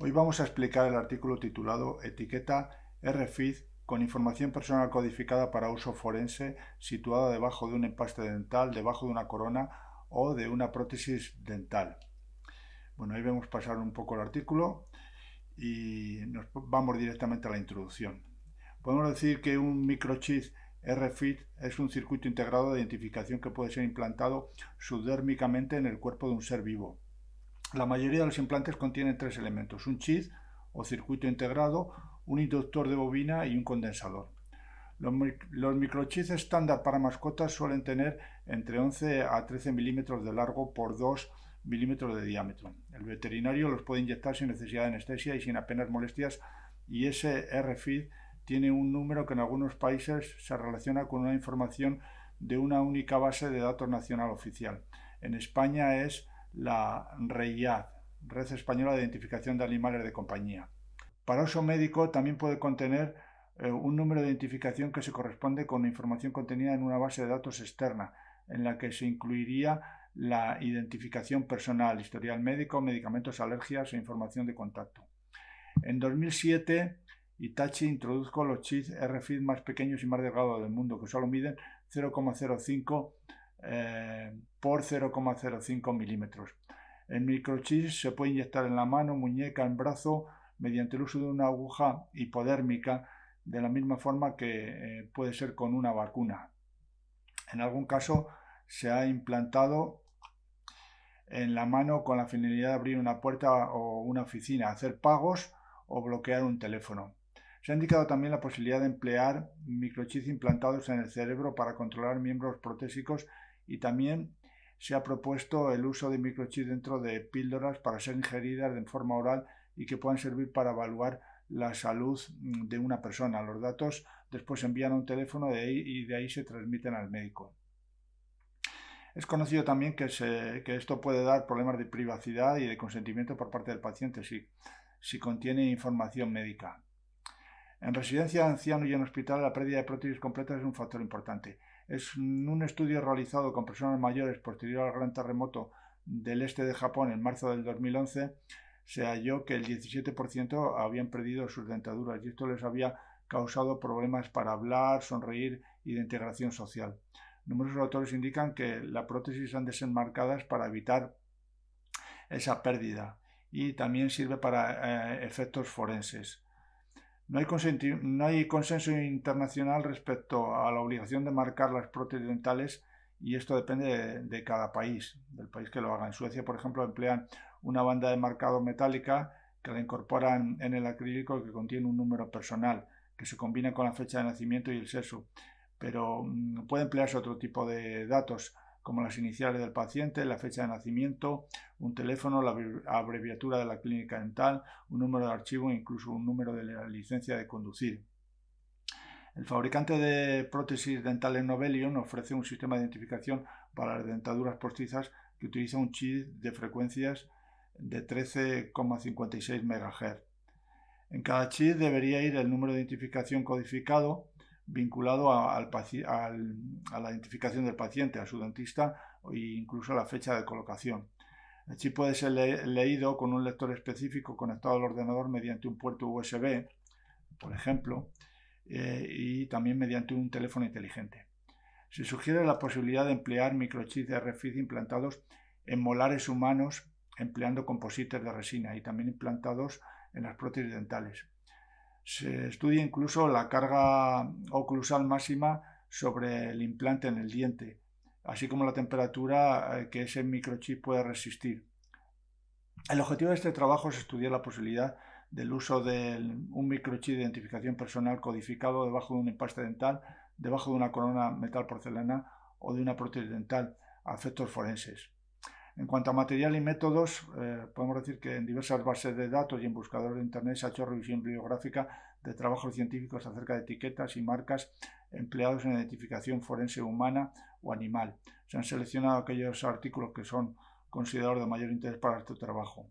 Hoy vamos a explicar el artículo titulado Etiqueta RFID con información personal codificada para uso forense situada debajo de un empaste dental, debajo de una corona o de una prótesis dental. Bueno, ahí vemos pasar un poco el artículo y nos vamos directamente a la introducción. Podemos decir que un microchip RFID es un circuito integrado de identificación que puede ser implantado subdérmicamente en el cuerpo de un ser vivo. La mayoría de los implantes contienen tres elementos: un chip o circuito integrado, un inductor de bobina y un condensador. Los microchips estándar para mascotas suelen tener entre 11 a 13 milímetros de largo por 2 milímetros de diámetro. El veterinario los puede inyectar sin necesidad de anestesia y sin apenas molestias, y ese RFID tiene un número que en algunos países se relaciona con una información de una única base de datos nacional oficial. En España es la REIAD, Red Española de Identificación de Animales de Compañía. Para uso médico también puede contener un número de identificación que se corresponde con la información contenida en una base de datos externa, en la que se incluiría la identificación personal, historial médico, medicamentos, alergias e información de contacto. En 2007, Hitachi introdujo los chips RFID más pequeños y más delgados del mundo, que solo miden 0,05 por 0,05 milímetros. El microchip se puede inyectar en la mano, muñeca, en brazo, mediante el uso de una aguja hipodérmica, de la misma forma que puede ser con una vacuna. En algún caso se ha implantado en la mano con la finalidad de abrir una puerta o una oficina, hacer pagos o bloquear un teléfono. Se ha indicado también la posibilidad de emplear microchips implantados en el cerebro para controlar miembros protésicos, y también se ha propuesto el uso de microchips dentro de píldoras para ser ingeridas de forma oral y que puedan servir para evaluar la salud de una persona. Los datos después se envían a un teléfono y de ahí se transmiten al médico. Es conocido también que esto puede dar problemas de privacidad y de consentimiento por parte del paciente si contiene información médica. En residencia de ancianos y en hospitales, la pérdida de prótesis completas es un factor importante. Es un estudio realizado con personas mayores posterior al gran terremoto del este de Japón en marzo del 2011, se halló que el 17% habían perdido sus dentaduras, y esto les había causado problemas para hablar, sonreír y de integración social. Numerosos autores indican que las prótesis han de ser marcadas para evitar esa pérdida, y también sirve para efectos forenses. No hay consenso internacional respecto a la obligación de marcar las prótesis dentales, y esto depende de cada país, del país que lo haga. En Suecia, por ejemplo, emplean una banda de marcado metálica que la incorporan en el acrílico, que contiene un número personal que se combina con la fecha de nacimiento y el sexo, pero puede emplearse otro tipo de datos, como las iniciales del paciente, la fecha de nacimiento, un teléfono, la abreviatura de la clínica dental, un número de archivo e incluso un número de la licencia de conducir. El fabricante de prótesis dentales Novelion ofrece un sistema de identificación para las dentaduras postizas que utiliza un chip de frecuencias de 13,56 MHz. En cada chip debería ir el número de identificación codificado vinculado a la identificación del paciente, a su dentista e incluso a la fecha de colocación. El chip puede ser leído con un lector específico conectado al ordenador mediante un puerto USB, por ejemplo, y también mediante un teléfono inteligente. Se sugiere la posibilidad de emplear microchips RFID implantados en molares humanos empleando composites de resina, y también implantados en las prótesis dentales. Se estudia incluso la carga oclusal máxima sobre el implante en el diente, así como la temperatura que ese microchip puede resistir. El objetivo de este trabajo es estudiar la posibilidad del uso de un microchip de identificación personal codificado debajo de un empaste dental, debajo de una corona metal porcelana o de una prótesis dental a efectos forenses. En cuanto a material y métodos, podemos decir que en diversas bases de datos y en buscadores de internet se ha hecho revisión bibliográfica de trabajos científicos acerca de etiquetas y marcas empleados en identificación forense humana o animal. Se han seleccionado aquellos artículos que son considerados de mayor interés para este trabajo.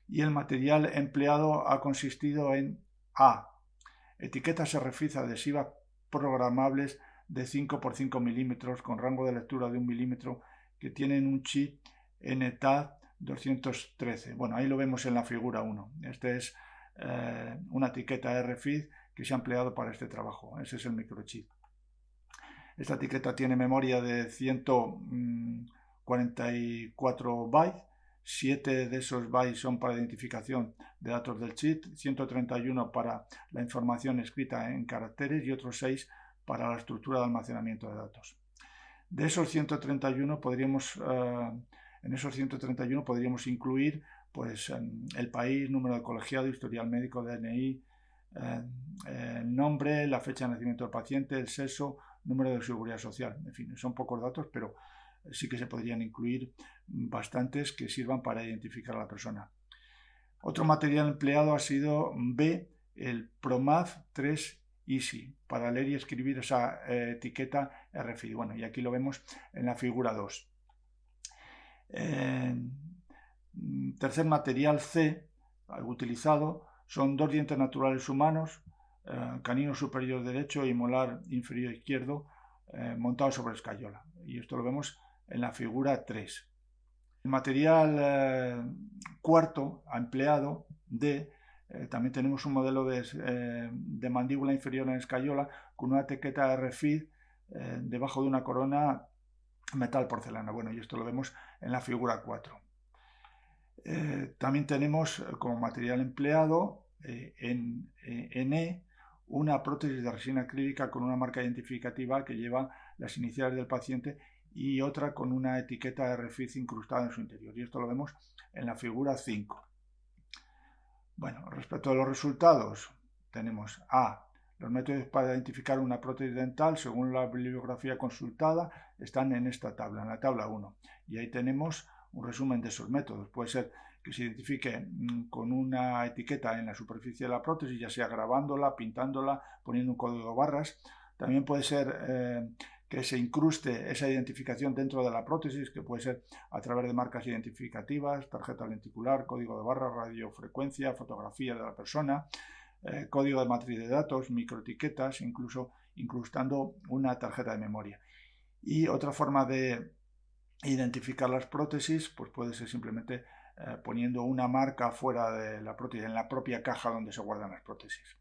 Y el material empleado ha consistido en A. Etiquetas RFID adhesivas programables de 5 por 5 milímetros con rango de lectura de 1 milímetro, que tienen un chip NTAD 213. Bueno, ahí lo vemos en la figura 1. Este es una etiqueta RFID que se ha empleado para este trabajo. Ese es el microchip. Esta etiqueta tiene memoria de 144 bytes. 7 de esos bytes son para identificación de datos del chip, 131 para la información escrita en caracteres y otros 6 para la estructura de almacenamiento de datos. De esos 131 en esos 131 podríamos incluir pues, el país, número de colegiado, historial médico, DNI, el nombre, la fecha de nacimiento del paciente, el sexo, número de seguridad social. En fin, son pocos datos, pero sí que se podrían incluir bastantes que sirvan para identificar a la persona. Otro material empleado ha sido B, el PROMAF 3 Easy, para leer y escribir esa etiqueta RFID. Bueno, y aquí lo vemos en la figura 2. Tercer material C, utilizado, son 2 dientes naturales humanos, canino superior derecho y molar inferior izquierdo, montados sobre escayola. Y esto lo vemos en la figura 3. El material cuarto empleado D, también tenemos un modelo de mandíbula inferior en escayola con una etiqueta RFID debajo de una corona metal porcelana. Bueno, y esto lo vemos en la figura 4. También tenemos como material empleado en E una prótesis de resina acrílica con una marca identificativa que lleva las iniciales del paciente y otra con una etiqueta RFID incrustada en su interior. Y esto lo vemos en la figura 5. Bueno, respecto a los resultados, tenemos A. Los métodos para identificar una prótesis dental, según la bibliografía consultada, están en esta tabla, en la tabla 1. Y ahí tenemos un resumen de esos métodos. Puede ser que se identifique con una etiqueta en la superficie de la prótesis, ya sea grabándola, pintándola, poniendo un código de barras. También puede ser que se incruste esa identificación dentro de la prótesis, que puede ser a través de marcas identificativas, tarjeta lenticular, código de barras, radiofrecuencia, fotografía de la persona, código de matriz de datos, microetiquetas, incluso incrustando una tarjeta de memoria. Y otra forma de identificar las prótesis pues puede ser simplemente poniendo una marca fuera de la prótesis, en la propia caja donde se guardan las prótesis.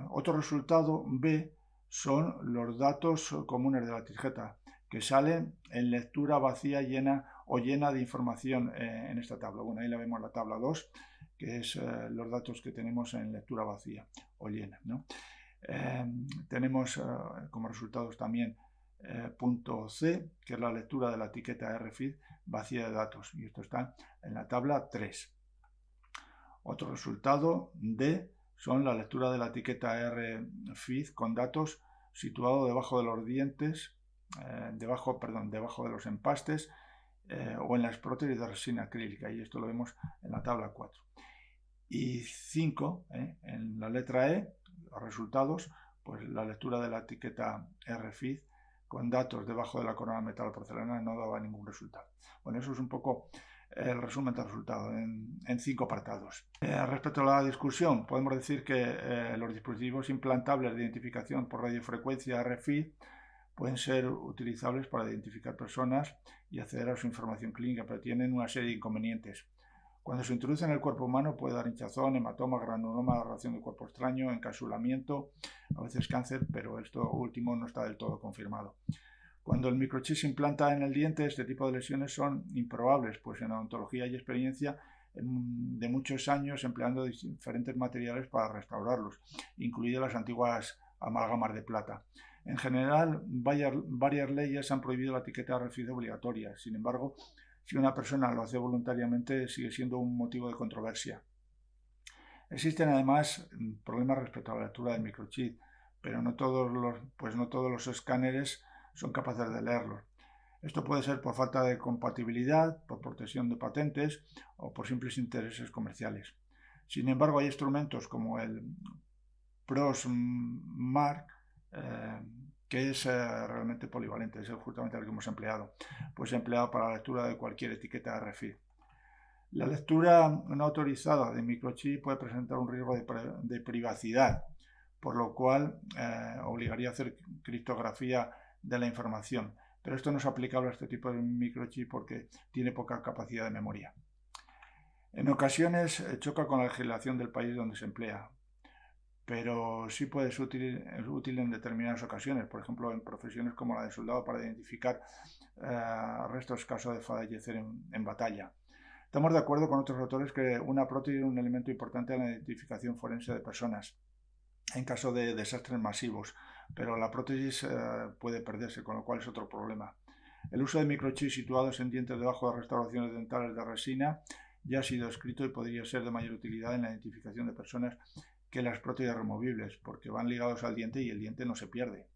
Otro resultado B son los datos comunes de la tarjeta que salen en lectura vacía, llena o llena de información en esta tabla. Bueno, ahí la vemos la tabla 2, que es los datos que tenemos en lectura vacía o llena, ¿no? Tenemos como resultados también punto C, que es la lectura de la etiqueta RFID vacía de datos, y esto está en la tabla 3. Otro resultado D son la lectura de la etiqueta RFID con datos situado debajo de los dientes, debajo de los empastes o en las prótesis de resina acrílica, y esto lo vemos en la tabla 4. Y 5, en la letra E, los resultados, pues la lectura de la etiqueta RFID con datos debajo de la corona metal porcelana no daba ningún resultado. Bueno, eso es un poco el resumen del resultado en 5 apartados. Respecto a la discusión, podemos decir que los dispositivos implantables de identificación por radiofrecuencia RFID pueden ser utilizables para identificar personas y acceder a su información clínica, pero tienen una serie de inconvenientes. Cuando se introduce en el cuerpo humano puede dar hinchazón, hematoma, granuloma, radiación del cuerpo extraño, encasulamiento, a veces cáncer, pero esto último no está del todo confirmado. Cuando el microchip se implanta en el diente, este tipo de lesiones son improbables, pues en odontología hay experiencia de muchos años empleando diferentes materiales para restaurarlos, incluidas las antiguas amalgamas de plata. En general, varias leyes han prohibido la etiqueta RFID obligatoria. Sin embargo, si una persona lo hace voluntariamente, sigue siendo un motivo de controversia. Existen además problemas respecto a la lectura del microchip, pero no todos los escáneres son capaces de leerlos. Esto puede ser por falta de compatibilidad, por protección de patentes o por simples intereses comerciales. Sin embargo, hay instrumentos como el PROSmark, que es realmente polivalente, es justamente el que hemos empleado, pues empleado para la lectura de cualquier etiqueta RFID. La lectura no autorizada de microchip puede presentar un riesgo de privacidad, por lo cual obligaría a hacer criptografía de la información. pero esto no es aplicable a este tipo de microchip porque tiene poca capacidad de memoria. En ocasiones choca con la legislación del país donde se emplea, pero sí puede ser útil en determinadas ocasiones, por ejemplo en profesiones como la de soldado para identificar restos caso de fallecer en batalla. Estamos de acuerdo con otros autores que una prótesis es un elemento importante en la identificación forense de personas en caso de desastres masivos, pero la prótesis puede perderse, con lo cual es otro problema. El uso de microchips situados en dientes debajo de restauraciones dentales de resina ya ha sido escrito y podría ser de mayor utilidad en la identificación de personas que las prótesis removibles, porque van ligados al diente y el diente no se pierde.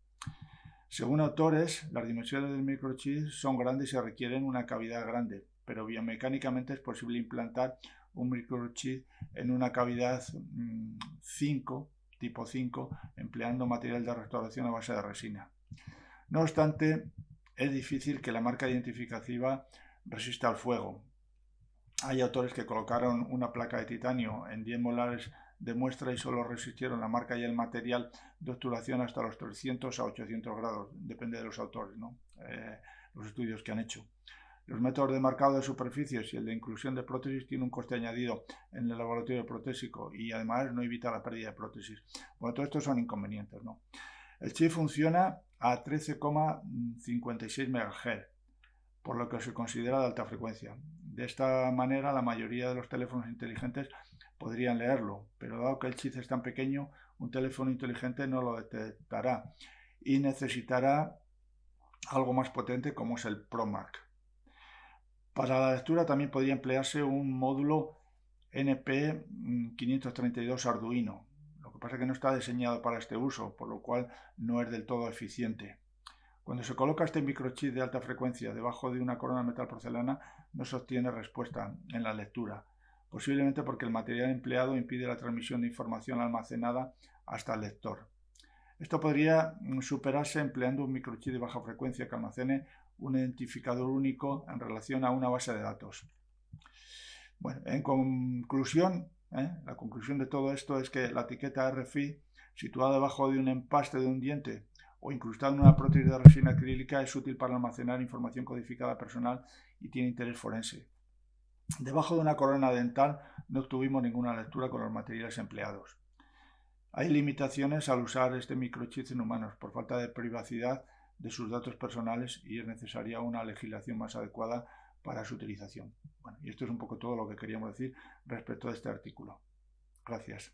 Según autores, las dimensiones del microchip son grandes y requieren una cavidad grande, pero biomecánicamente es posible implantar un microchip en una cavidad 5, tipo 5, empleando material de restauración a base de resina. No obstante, es difícil que la marca identificativa resista al fuego. Hay autores que colocaron una placa de titanio en 10 molares de muestra y solo resistieron la marca y el material de obturación hasta los 300 a 800 grados, depende de los autores, ¿no? Los estudios que han hecho. Los métodos de marcado de superficies y el de inclusión de prótesis tienen un coste añadido en el laboratorio protésico y además no evita la pérdida de prótesis. Bueno, todo esto son inconvenientes, ¿no? El chip funciona a 13,56 MHz, por lo que se considera de alta frecuencia. De esta manera, la mayoría de los teléfonos inteligentes podrían leerlo, pero dado que el chip es tan pequeño, un teléfono inteligente no lo detectará y necesitará algo más potente como es el ProMark. Para la lectura también podría emplearse un módulo NP532 Arduino. Lo que pasa es que no está diseñado para este uso, por lo cual no es del todo eficiente. Cuando se coloca este microchip de alta frecuencia debajo de una corona de metal porcelana, no se obtiene respuesta en la lectura, posiblemente porque el material empleado impide la transmisión de información almacenada hasta el lector. Esto podría superarse empleando un microchip de baja frecuencia que almacene un identificador único en relación a una base de datos. Bueno, en conclusión, la conclusión de todo esto es que la etiqueta RFID situada debajo de un empaste de un diente o incrustada en una prótesis de resina acrílica es útil para almacenar información codificada personal y tiene interés forense. Debajo de una corona dental no obtuvimos ninguna lectura con los materiales empleados. Hay limitaciones al usar este microchip en humanos por falta de privacidad de sus datos personales y es necesaria una legislación más adecuada para su utilización. Bueno, y esto es un poco todo lo que queríamos decir respecto a este artículo. Gracias.